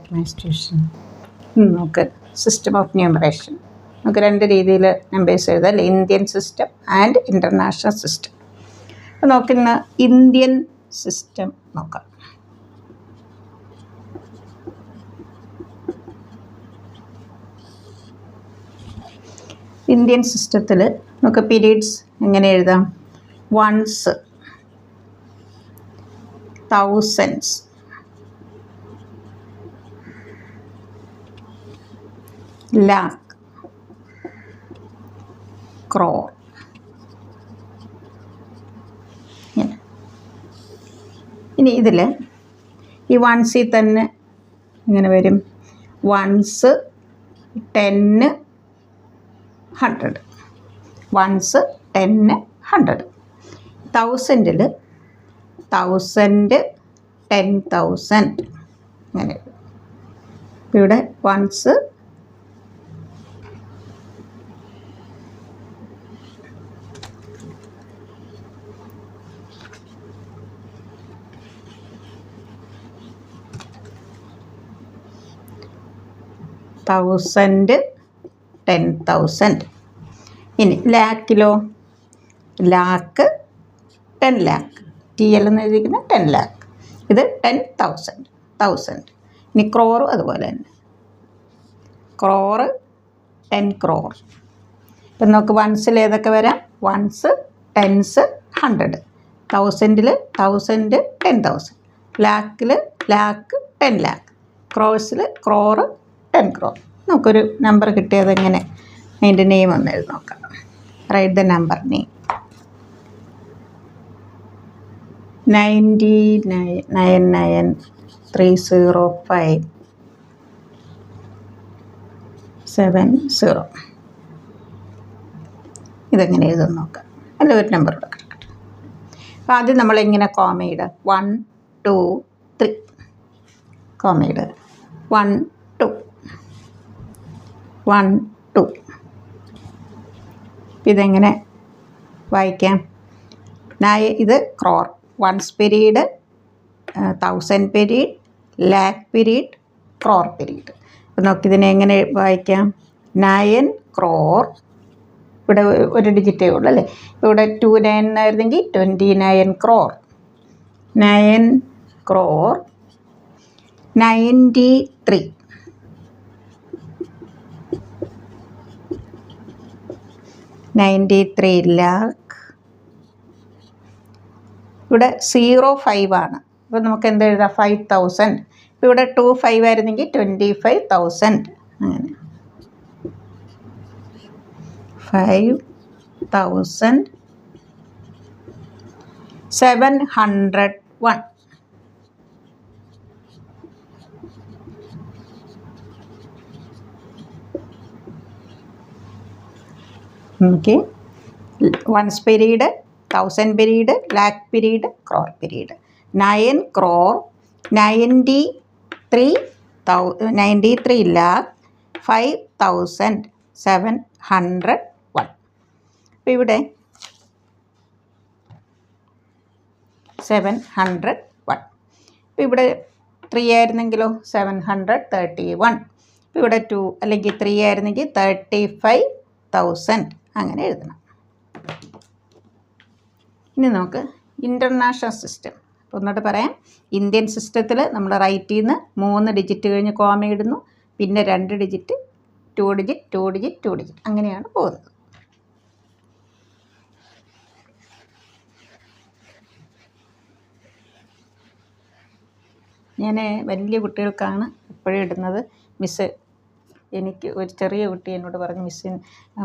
Administration നമുക്ക് system of numeration നമുക്ക് രണ്ട് രീതിയിൽ നമ്പേഴ്സ് എഴുതാം അല്ലേ, Indian system and international system. അപ്പോൾ നോക്കുന്ന ഇന്ത്യൻ സിസ്റ്റം നോക്കാം. ഇന്ത്യൻ സിസ്റ്റത്തിൽ നമുക്ക് പീരീഡ്സ് എങ്ങനെ എഴുതാം? Ones, thousands, lakh, crore. ഇനി ഇതിൽ ഈ വൺസിൽ തന്നെ ഇങ്ങനെ വരും വൺസ്, 10, 100. വൺസ്, 10, 100. തൗസൻഡിൽ 1000, 10,000 അങ്ങനെ. ഇവിടെ വൺസ്, തൗസൻഡ്, 10,000. ഇനി ലാക്കിലോ ലാക്ക്, 10 ലാക്ക്. TL എന്ന് എഴുതിയിരിക്കുന്നത് 10 ലാക്ക്. ഇത് 10,000, 1000. ഇനി ക്രോറും അതുപോലെ തന്നെ, ക്രോറ്, 10 ക്രോർ. ഇപ്പം നമുക്ക് വൺസിൽ ഏതൊക്കെ വരാം? Ones, tens, 100. തൗസൻഡിൽ 1000, 10,000. ലാക്കിൽ ലാക്ക്, 10 ലാക്ക്. ക്രോഴ്സിൽ ക്രോറ്, 10 ക്രോർ. നമുക്കൊരു നമ്പർ കിട്ടിയത് എങ്ങനെ, അതിൻ്റെ നെയിം ഒന്ന് എഴുതി നോക്കാം. Write the number name. 99,305,70. ഇതെങ്ങനെ എഴുതുമെന്ന് നോക്കാം. അല്ല, ഒരു നമ്പർ ഇവിടെ കിടക്കട്ടെ. അപ്പോൾ ആദ്യം നമ്മളിങ്ങനെ കോമയിടുക. 1, 2, 3 കോമയിടുക. 1, 2, 1, 2. ഇതെങ്ങനെ വായിക്കാം? ഇത് crore. Ones period, 1000 period, lakh period, crore period. അപ്പോൾ നമുക്കിതിനെ എങ്ങനെ വായിക്കാം? 9 ക്രോർ. ഇവിടെ ഒരു ഡിജിറ്റേ ഉള്ളൂ അല്ലേ. ഇവിടെ 29 ആയിരുന്നെങ്കിൽ 29 ക്രോർ. 9 ക്രോർ, 93. 93 ലാക്ക്. ഇവിടെ 05 ആണ്. അപ്പോൾ നമുക്ക് എന്ത് എഴുതാം? 5,000. ഇപ്പോൾ ഇവിടെ 25 ആയിരുന്നെങ്കിൽ 25,000 അങ്ങനെ. 5,701. Okay. Ones period, 1000 period, lakh period, crore period. 9 crore, 93 lakh, 5,701. അപ്പോൾ ഇവിടെ 701. അപ്പോൾ ഇവിടെ 3 ആയിരുന്നെങ്കിലോ 731. അപ്പോൾ ഇവിടെ 2 അല്ലെങ്കിൽ 3 ആയിരുന്നെങ്കിൽ 35,000 അങ്ങനെ എഴുതണം. ഇനി നമുക്ക് ഇൻ്റർനാഷണൽ സിസ്റ്റം. അപ്പോൾ ഒന്നുകൂടെ പറയാം. ഇന്ത്യൻ സിസ്റ്റത്തിൽ നമ്മൾ റൈറ്റിൽ നിന്ന് 3 ഡിജിറ്റ് കഴിഞ്ഞ് കോമ ഇടുന്നു. പിന്നെ 2 ഡിജിറ്റ്, 2 ഡിജിറ്റ്, 2 ഡിജിറ്റ്, 2 ഡിജിറ്റ് അങ്ങനെയാണ് പോകുന്നത്. ഞാൻ വലിയ കുട്ടികൾക്കാണ് എപ്പോഴും ഇടുന്നത്. മിസ്സ്, എനിക്ക് ഒരു ചെറിയ കുട്ടി എന്നോട് പറഞ്ഞു, മിസ്സിന്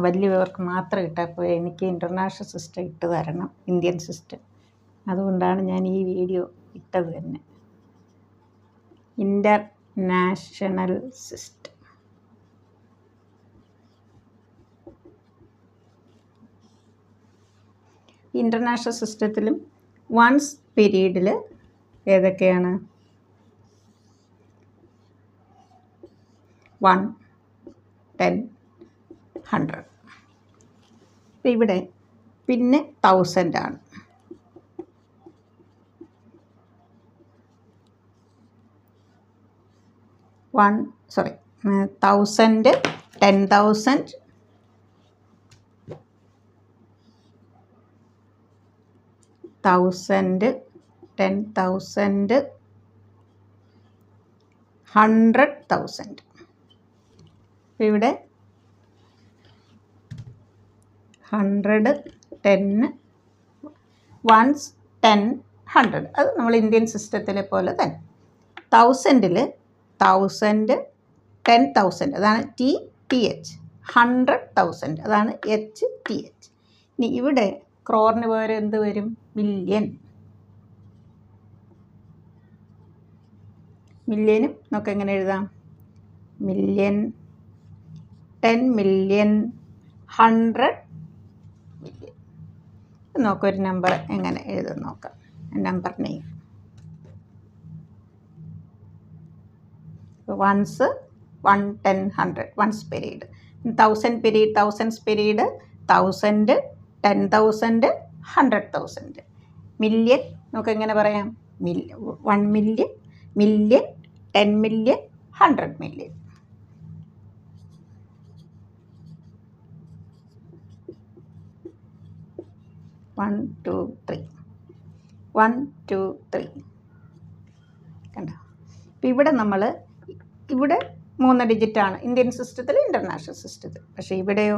വലിയവർക്ക് മാത്രം ഇട്ടാൽ പോയി, എനിക്ക് ഇൻ്റർനാഷണൽ സിസ്റ്റം ഇട്ട് തരണം, ഇന്ത്യൻ സിസ്റ്റം. അതുകൊണ്ടാണ് ഞാൻ ഈ വീഡിയോ ഇട്ടത് തന്നെ. International system. ഇൻ്റർനാഷണൽ സിസ്റ്റത്തിലും വൺസ് പീരീഡിൽ ഏതൊക്കെയാണ്? 1, 10, 100. ഇവിടെ പിന്നെ 1000 ആണ്. 1000, 10,000, 1000, 10,000, 100,000. ഇവിടെ 100, 10, ones, 10, 100. അത് നമ്മൾ ഇന്ത്യൻ സിസ്റ്റത്തിലെ പോലെ തന്നെ. 1000-ൽ 1000, 10,000 അതാണ് TH, 100,000 അതാണ് HTH. ഇനി ഇവിടെ ക്രോറിന് പകരം എന്ത് വരും? മില്യൺ. മില്യനും നമുക്ക് എങ്ങനെ എഴുതാം? Million, 10 million, 100 million. നോക്കൊരു നമ്പർ എങ്ങനെ എഴുതും നോക്കാം. Number name ones, 1, 10, 100 ones period. 1000 period, thousands period, 1000, 10,000, 100,000. Million നമുക്ക് എങ്ങനെ പറയാം? 1 million, million, 10 million, 100 million. One, two, three. 1, 2, 3 കണ്ടോ? അപ്പം ഇവിടെ നമ്മൾ ഇവിടെ 3 ഡിജിറ്റാണ് ഇന്ത്യൻ സിസ്റ്റത്തിൽ, ഇൻ്റർനാഷണൽ സിസ്റ്റത്തിൽ. പക്ഷേ ഇവിടെയോ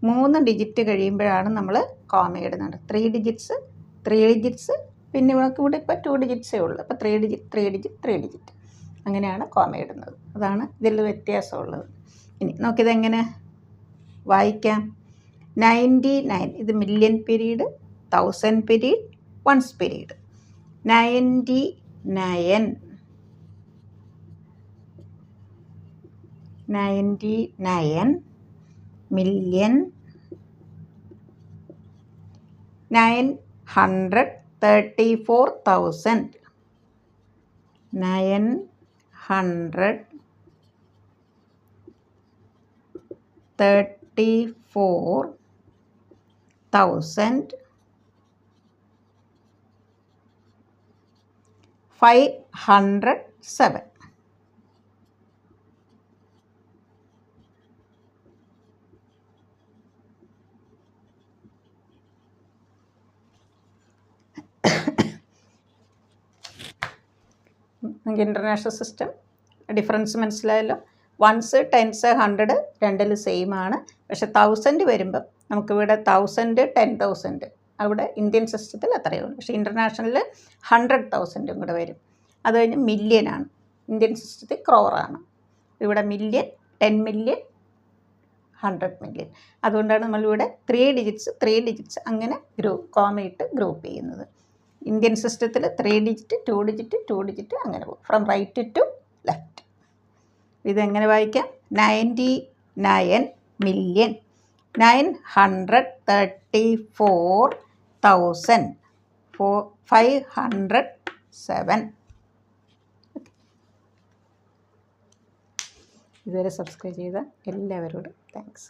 3 ഡിജിറ്റ് കഴിയുമ്പോഴാണ് നമ്മൾ കോമ ഇടുന്നത്. 3 ഡിജിറ്റ്സ്, 3 ഡിജിറ്റ്സ്, പിന്നെ നമുക്ക് ഇവിടെ ഇപ്പോൾ 2 ഡിജിറ്റ്സേ ഉള്ളൂ. അപ്പോൾ 3 ഡിജിറ്റ്, 3 ഡിജിറ്റ്, 3 ഡിജിറ്റ് അങ്ങനെയാണ് കോമ ഇടുന്നത്. അതാണ് ഇതിൽ വ്യത്യാസമുള്ളത്. ഇനി നമുക്കിതെങ്ങനെ വായിക്കാം? 99 ഇത് million period, 1000 period, ones period. 99, 99 million, 934,000, 934,000, 507. നമുക്ക് ഇൻ്റർനാഷണൽ സിസ്റ്റം ഡിഫറൻസ് മനസ്സിലായല്ലോ. വൺസ്, 10s, 100 രണ്ടിൽ സെയിം ആണ്. പക്ഷെ 1000 വരുമ്പം നമുക്കിവിടെ 1000, 10,000 അവിടെ ഇന്ത്യൻ സിസ്റ്റത്തിൽ അത്രയേ ഉള്ളൂ. പക്ഷേ ഇൻ്റർനാഷണലിൽ 100,000 കൂടെ വരും. അത് കഴിഞ്ഞ് മില്യനാണ്. ഇന്ത്യൻ സിസ്റ്റത്തിൽ ക്രോറാണ്. ഇവിടെ മില്യൺ, 10 മില്യൺ, 100 മില്യൺ. അതുകൊണ്ടാണ് നമ്മളിവിടെ 3 ഡിജിറ്റ്സ് അങ്ങനെ കോമയിട്ട് ഗ്രൂപ്പ് ചെയ്യുന്നത്. ഇന്ത്യൻ സിസ്റ്റത്തിൽ 3 ഡിജിറ്റ്, 2 ഡിജിറ്റ്, 2 ഡിജിറ്റ് അങ്ങനെ പോകും, ഫ്രം റൈറ്റ് ടു ലെഫ്റ്റ്. ഇതെങ്ങനെ വായിക്കാം? 99 മില്യൺ, 934,507. ഇതുവരെ സബ്സ്ക്രൈബ് ചെയ്ത എല്ലാവരോടും താങ്ക്സ്.